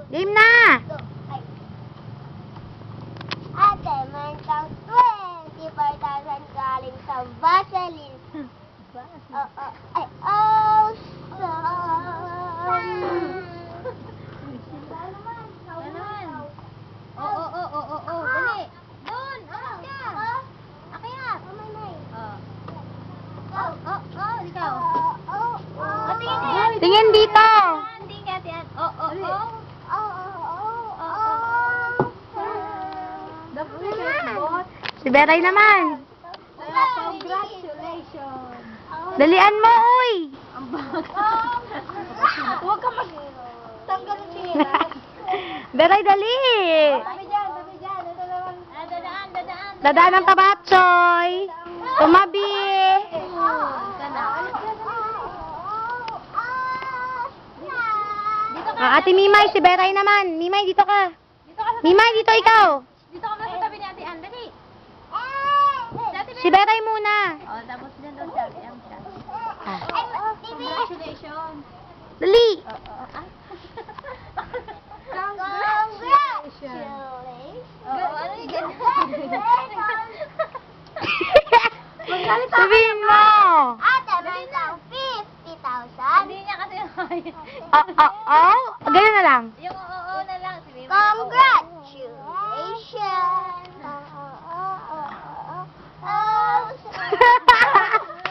Game na! Ate, meron kang 24,000 galing sa Vaseline. Ay, Dali. Doon, akyat ka. Akyat. Ikaw. Tingin dito! Hindi ka, tiyan. Si Beray naman. Congratulations. Dalian mo, uy! Huwag ka tanggal ng tiras. Beray, dali! Tabi dyan. Ito naman. Dadaan. Dadaan ng pabatsoy. Tumabi. Dito ka. Ate Mimay, si Beray naman. Mimay, dito ka. Dito ka. Mimay, dito ikaw. Dito ka sa tabi ni Ate Ann. Dali. Si Beray muna. Oh, tapos dyan doon siya. Ayan siya. Congratulations. Dali. Ano yung ganyan? Sabihin mo. Ate, meron kang 50,000. Hindi niya kasi kaya. Oh. Ganyan na lang. Yung oo na lang. Sabihin mo. Congrats!